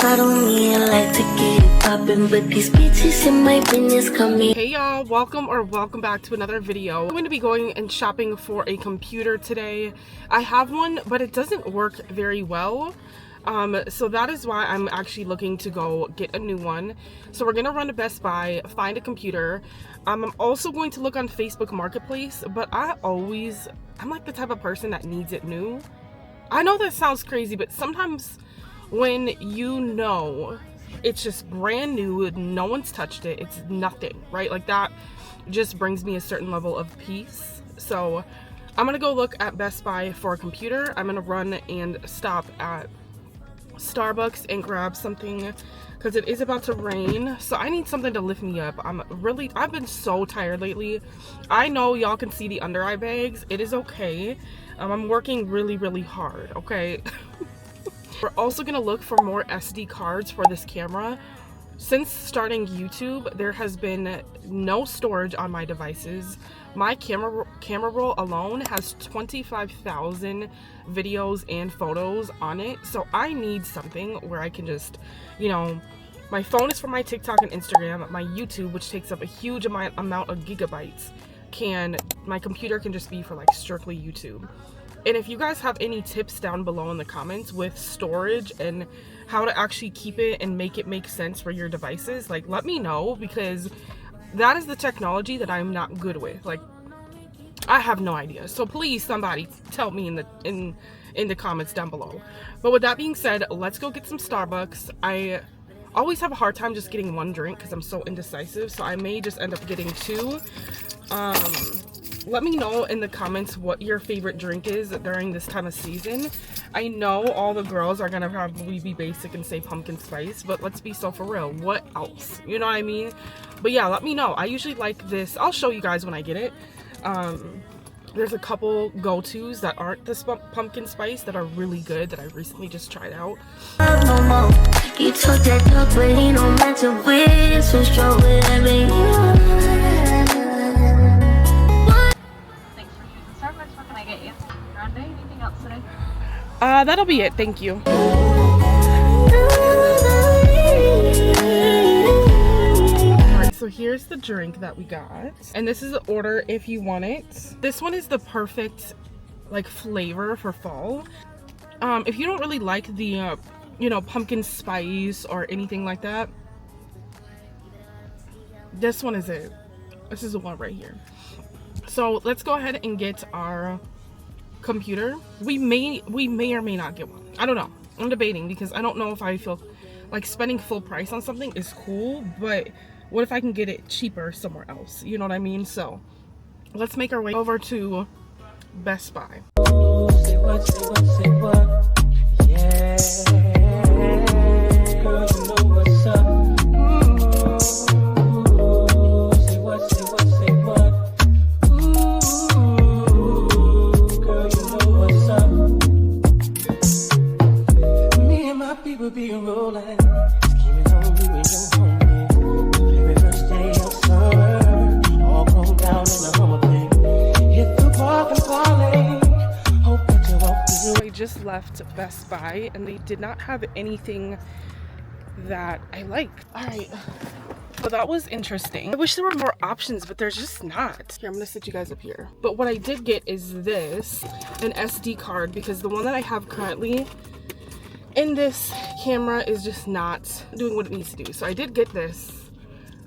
I don't mean like to get it poppin', but these bitches in my business coming. Hey y'all, welcome back to another video. I'm going to be going and shopping for a computer today. I have one, but it doesn't work very well. So that is why I'm actually looking to go get a new one. So we're gonna run to Best Buy, find a computer. I'm also going to look on Facebook Marketplace, but I'm like the type of person that needs it new. I know that sounds crazy, but sometimes when you know it's just brand new, no one's touched it, it's nothing, right? Like that just brings me a certain level of peace. So I'm gonna go look at Best Buy for a computer. I'm gonna run and stop at Starbucks and grab something because it is about to rain, so I need something to lift me up. I've been so tired lately. I know y'all can see the under eye bags. It is okay. I'm working really hard, okay? We're also gonna look for more SD cards for this camera. Since starting YouTube, there has been no storage on my devices. My camera roll alone has 25,000 videos and photos on it. So I need something where I can just, you know, my phone is for my TikTok and Instagram. My YouTube, which takes up a huge amount of gigabytes, my computer can just be for like strictly YouTube. And if you guys have any tips down below in the comments with storage and how to actually keep it and make it make sense for your devices, like let me know, because that is the technology that I'm not good with. Like I have no idea. So please somebody tell me in the comments down below. But with that being said, let's go get some Starbucks. I always have a hard time just getting one drink because I'm so indecisive, so I may just end up getting two. Let me know in the comments what your favorite drink is during this time of season. I know all the girls are gonna probably be basic and say pumpkin spice, but let's be so for real. What else? You know what I mean? But yeah, let me know. I usually like this. I'll show you guys when I get it. There's a couple go-tos that aren't this pumpkin spice that are really good that I recently just tried out. You took that talk, but ain't no mental with, so strong with everything. Starbucks, what can I get you? Grande, anything else today? That'll be it, thank you. Alright, so here's the drink that we got. And this is the order if you want it. This one is the perfect like flavor for fall. If you don't really like the you know, pumpkin spice or anything like that, this one is it. This is the one right here. So let's go ahead and get our computer. We may or may not get one. I don't know. I'm debating because I don't know if I feel like spending full price on something is cool, but what if I can get it cheaper somewhere else? You know what I mean? So let's make our way over to Best Buy. Say what, yeah. Girl, you know what's up. Say what, say what. Girl, you know what's up. Me and my people be rolling, scheming on you and your homie. Very first day of summer, all grown down in the Hummer thing. Hit the park and parlay. Hope that you won't be. I just left Best Buy and they did not have anything that I liked. All right, so that was interesting. I wish there were more options, but there's just not. Here, I'm gonna sit you guys up here. But what I did get is this, an SD card, because the one that I have currently in this camera is just not doing what it needs to do. So I did get this.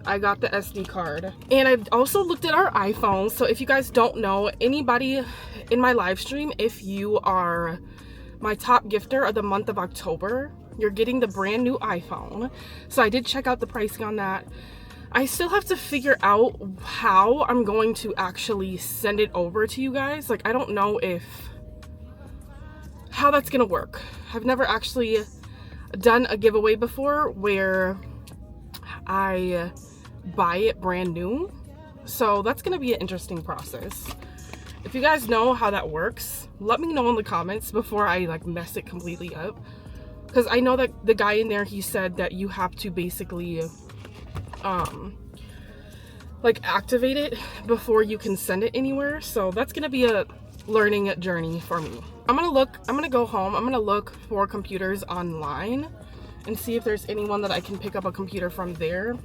I got the SD card. And I also looked at our iPhones. So if you guys don't know, anybody in my live stream, if you are my top gifter of the month of October, you're getting the brand new iPhone. So I did check out the pricing on that. I still have to figure out how I'm going to actually send it over to you guys. Like, I don't know how that's gonna work. I've never actually done a giveaway before where I buy it brand new. So that's gonna be an interesting process. If you guys know how that works, let me know in the comments before I like mess it completely up. Because I know that the guy in there, he said that you have to basically like activate it before you can send it anywhere. So that's gonna be a learning journey for me. I'm gonna go home, I'm gonna look for computers online and see if there's anyone that I can pick up a computer from there.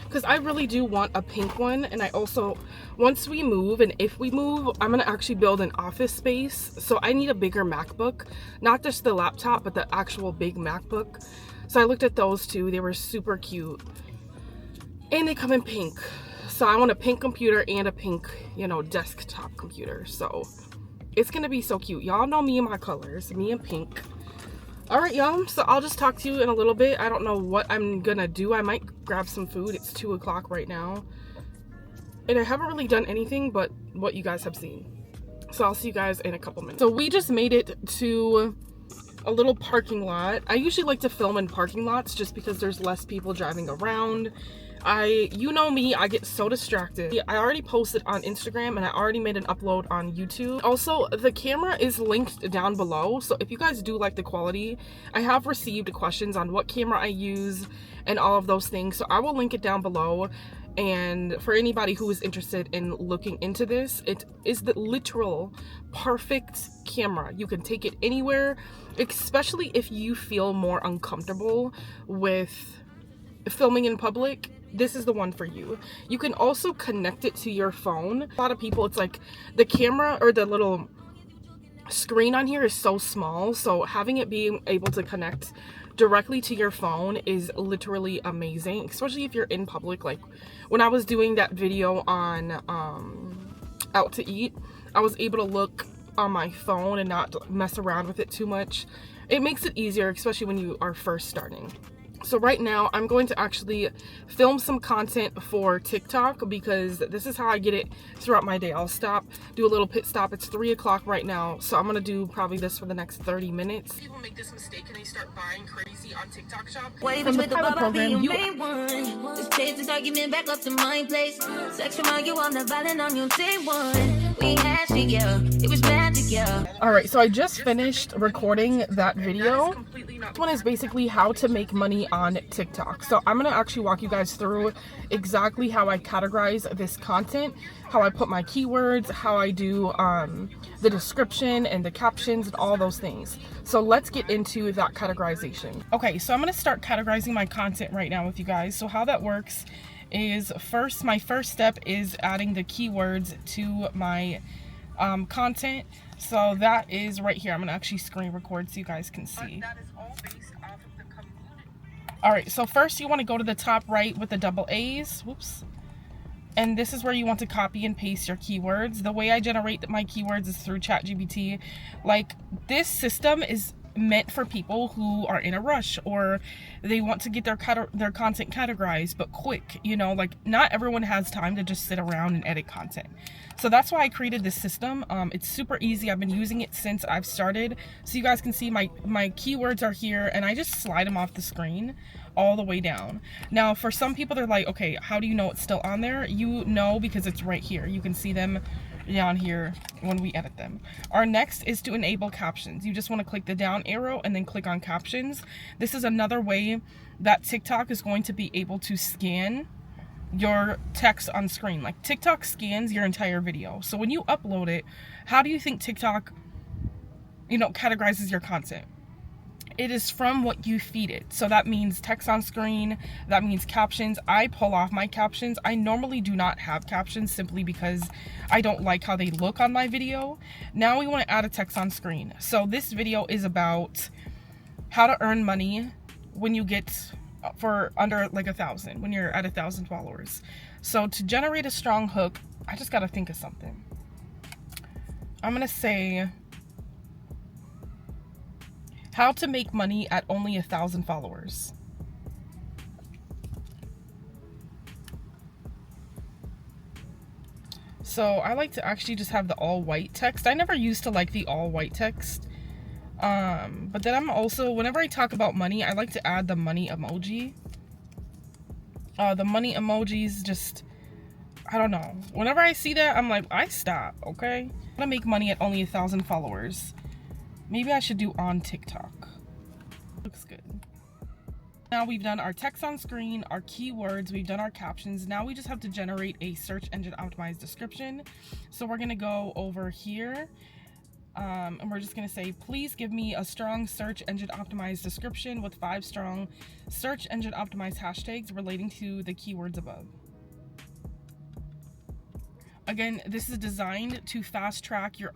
Because I really do want a pink one, and I also, once we move, and if we move, I'm gonna actually build an office space. So I need a bigger MacBook, not just the laptop, but the actual big MacBook. So I looked at those two. They were super cute, and they come in pink. So I want a pink computer and a pink, you know, desktop computer. So it's gonna be so cute. Y'all know me and my colors, me and pink. All right, y'all, so I'll just talk to you in a little bit. I don't know what I'm gonna do. I might grab some food. It's 2 o'clock right now, and I haven't really done anything but what you guys have seen. So I'll see you guys in a couple minutes. So we just made it to a little parking lot. I usually like to film in parking lots just because there's less people driving around. You know me, I get so distracted. I already posted on Instagram, and I already made an upload on YouTube. Also, the camera is linked down below, so if you guys do like the quality, I have received questions on what camera I use and all of those things, so I will link it down below. And for anybody who is interested in looking into this, it is the literal perfect camera. You can take it anywhere, especially if you feel more uncomfortable with filming in public. This is the one for you. You can also connect it to your phone. A lot of people, it's like the camera or the little screen on here is so small, so having it being able to connect directly to your phone is literally amazing, especially if you're in public. Like when I was doing that video on out to eat, I was able to look on my phone and not mess around with it too much. It makes it easier, especially when you are first starting. So right now I'm going to actually film some content for TikTok because this is how I get it throughout my day. I'll stop, do a little pit stop. It's 3 o'clock right now, so I'm gonna do probably this for the next 30 minutes. People make this mistake and they start buying crazy on TikTok Shop. Waving with the bubble being main one. This page is argument back up to my place. Sex remind you I'm not violent on your day one. We had to, yeah. It was magic, yeah. Alright, so I just finished recording that video. This one is basically how to make money on TikTok. So I'm going to actually walk you guys through exactly how I categorize this content, how I put my keywords, how I do the description and the captions and all those things. So let's get into that categorization. Okay, so I'm going to start categorizing my content right now with you guys. So how that works is my first step is adding the keywords to my content. So that is right here. I'm going to actually screen record so you guys can see. That is all based off of the community. Alright, so first you want to go to the top right with the double A's. Whoops. And this is where you want to copy and paste your keywords. The way I generate my keywords is through ChatGPT. Like, this system is meant for people who are in a rush or they want to get their content categorized but quick, you know, like not everyone has time to just sit around and edit content. So that's why I created this system. It's super easy. I've been using it since I've started. So you guys can see my keywords are here and I just slide them off the screen all the way down. Now for some people they're like, okay, how do you know it's still on there? You know, because it's right here. You can see them down here when we edit them. Our next is to enable captions. You just want to click the down arrow and then click on captions. This is another way that TikTok is going to be able to scan your text on screen. Like TikTok scans your entire video. So when you upload it, how do you think TikTok, you know, categorizes your content? It is from what you feed it. So that means text on screen, that means captions. I pull off my captions. I normally do not have captions simply because I don't like how they look on my video. Now we want to add a text on screen. So this video is about how to earn money when you get for under like 1,000, when you're at 1,000 followers. So to generate a strong hook, I just got to think of something. I'm going to say how to make money at only 1,000 followers. So I like to actually just have the all white text. I never used to like the all white text. But then I'm also, whenever I talk about money, I like to add the money emoji. The money emojis just, I don't know. Whenever I see that, I'm like, I stop, okay? I'm gonna make money at only 1,000 followers. Maybe I should do on TikTok. Looks good. Now we've done our text on screen, our keywords, we've done our captions. Now we just have to generate a search engine optimized description. So we're gonna go over here And we're just going to say, please give me a strong search engine optimized description with 5 strong search engine optimized hashtags relating to the keywords above. Again, this is designed to fast track your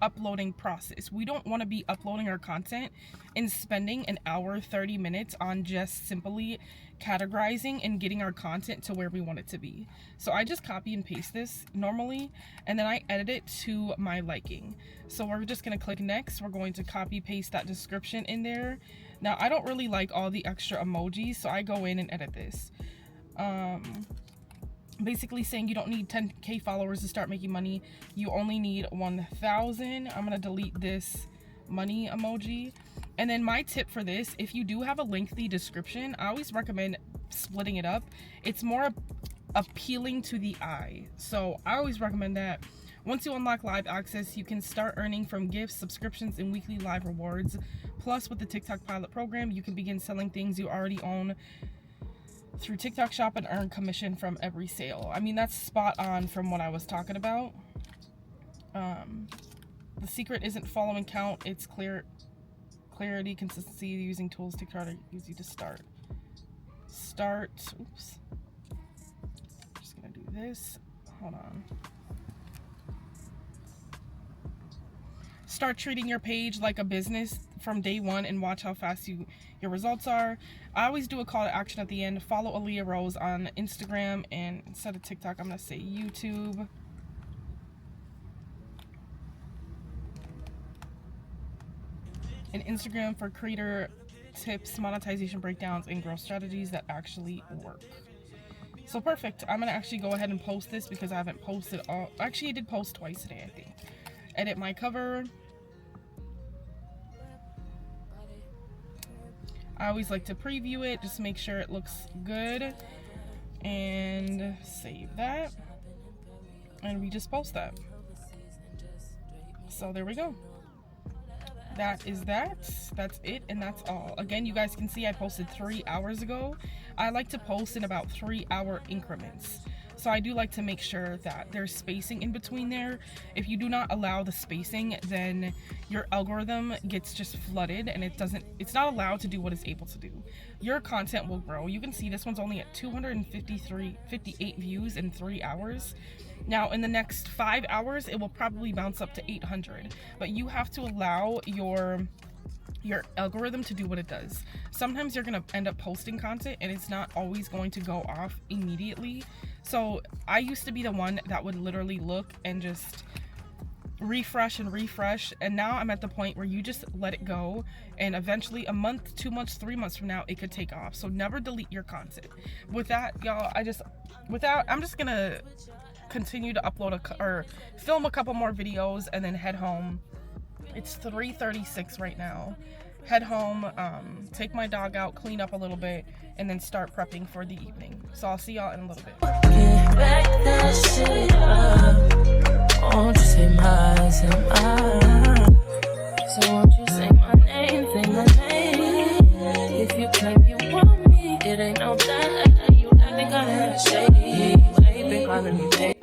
uploading process. We don't want to be uploading our content and spending an hour, 30 minutes on just simply categorizing and getting our content to where we want it to be. So I just copy and paste this normally, and then I edit it to my liking. So we're just going to click next. We're going to copy paste that description in there. Now I don't really like all the extra emojis, so I go in and edit this. Basically saying you don't need 10K followers to start making money. You only need 1,000. I'm gonna delete this money emoji. And then my tip for this, if you do have a lengthy description, I always recommend splitting it up. It's more appealing to the eye. So I always recommend that. Once you unlock live access, you can start earning from gifts, subscriptions, and weekly live rewards. Plus, with the TikTok pilot program, you can begin selling things you already own through TikTok Shop and earn commission from every sale. I mean, that's spot on from what I was talking about. The secret isn't following count, it's clarity, consistency, using tools TikTok use you to start. Oops. Just gonna do this. Hold on. Start treating your page like a business from day one and watch how fast your results are. I always do a call to action at the end. Follow Aaliyah Rose on Instagram, and instead of TikTok, I'm going to say YouTube. And Instagram for creator tips, monetization breakdowns, and growth strategies that actually work. So perfect. I'm going to actually go ahead and post this because I haven't posted all. Actually, I did post twice today, I think. Edit my cover. I always like to preview it, just make sure it looks good, and save that, and we just post that. So there we go. That is that's it, and that's all. Again, you guys can see I posted 3 hours ago. I like to post in about 3-hour increments. So I do like to make sure that there's spacing in between there. If you do not allow the spacing, then your algorithm gets just flooded and it's not allowed to do what it's able to do. Your content will grow. You can see this one's only at 258 views in 3 hours. Now in the next 5 hours, it will probably bounce up to 800, but you have to allow your algorithm to do what it does. Sometimes you're going to end up posting content and it's not always going to go off immediately. So I used to be the one that would literally look and just refresh, and now I'm at the point where you just let it go, and eventually a month, 2 months, 3 months from now it could take off. So never delete your content. With that, y'all, I'm just gonna continue to upload or film a couple more videos and then head home. It's 3:36 right now. Head home, take my dog out, clean up a little bit, and then start prepping for the evening. So I'll see y'all in a little bit. Get back that shit up. Won't you say my, so won't you say my name, if you claim you want me, it ain't no that you acting kinda shady.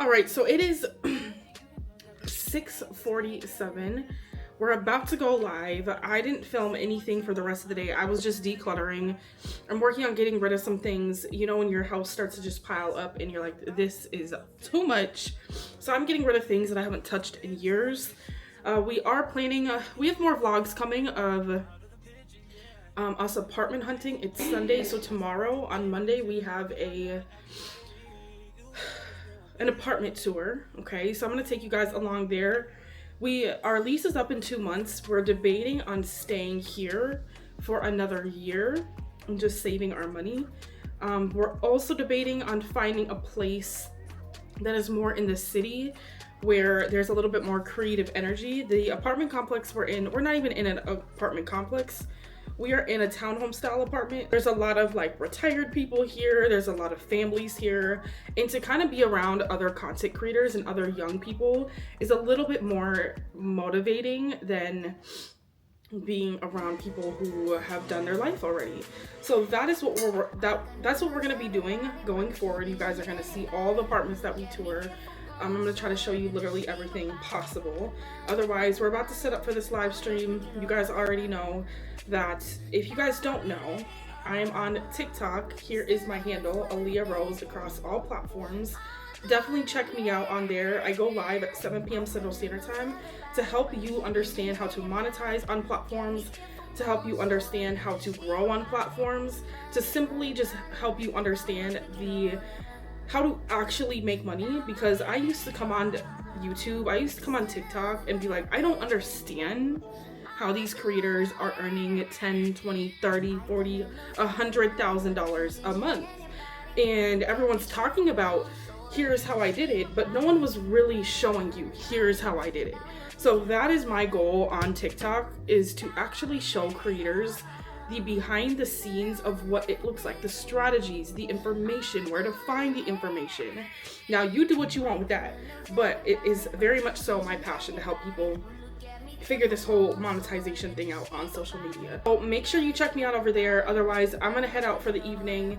Alright, so it is 6:47. We're about to go live. I didn't film anything for the rest of the day. I was just decluttering. I'm working on getting rid of some things. You know, when your house starts to just pile up and you're like, this is too much. So I'm getting rid of things that I haven't touched in years. We are planning, we have more vlogs coming of us apartment hunting. It's Sunday, so tomorrow on Monday we have an apartment tour. Okay, so I'm gonna take you guys along there. Our lease is up in 2 months. We're debating on staying here for another year and just saving our money. We're also debating on finding a place that is more in the city where there's a little bit more creative energy. The apartment complex we're not even in an apartment complex. We are in a townhome style apartment. There's a lot of like retired people here. There's a lot of families here. And to kind of be around other content creators and other young people is a little bit more motivating than being around people who have done their life already. So that is what that's what we're gonna be doing going forward. You guys are gonna see all the apartments that we tour. I'm gonna try to show you literally everything possible. Otherwise, we're about to set up for this live stream. You guys already know that. If you guys don't know, I am on TikTok. Here is my handle, Aaliyah Rose, across all platforms. Definitely check me out on there. I go live at 7 p.m. Central Standard Time to help you understand how to monetize on platforms, to help you understand how to grow on platforms, to simply just help you understand how to actually make money. Because I used to come on YouTube, I used to come on TikTok and be like, I don't understand how these creators are earning 10, 20, 30, 40, $100,000 a month. And everyone's talking about, here's how I did it, but no one was really showing you, here's how I did it. So that is my goal on TikTok, is to actually show creators the behind the scenes of what it looks like, the strategies, the information, where to find the information. Now you do what you want with that, but it is very much so my passion to help people figure this whole monetization thing out on social media. So make sure you check me out over there. Otherwise, I'm gonna head out for the evening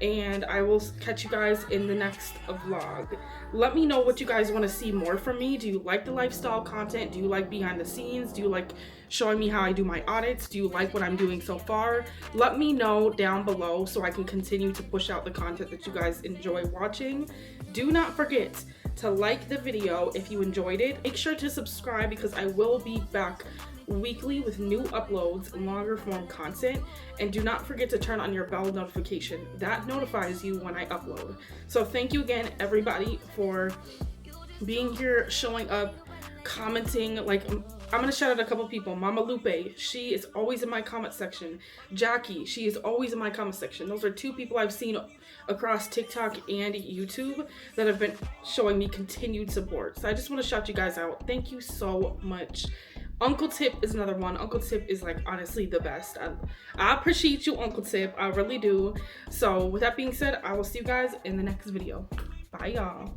and I will catch you guys in the next vlog. Let me know what you guys want to see more from me. Do you like the lifestyle content? Do you like behind the scenes? Do you like showing me how I do my audits? Do you like what I'm doing so far? Let me know down below so I can continue to push out the content that you guys enjoy watching. Do not forget to like the video if you enjoyed it. Make sure to subscribe because I will be back weekly with new uploads and longer form content. And do not forget to turn on your bell notification. That notifies you when I upload. So thank you again, everybody, for being here, showing up, commenting. Like, I'm gonna shout out a couple people. Mama Lupe, she is always in my comment section. Jackie, she is always in my comment section. Those are two people I've seen across TikTok and YouTube that have been showing me continued support. So I just want to shout you guys out. Thank you so much. Uncle Tip is another one. Uncle Tip is like honestly the best. I appreciate you, Uncle Tip. I really do. So with that being said, I will see you guys in the next video. Bye, y'all.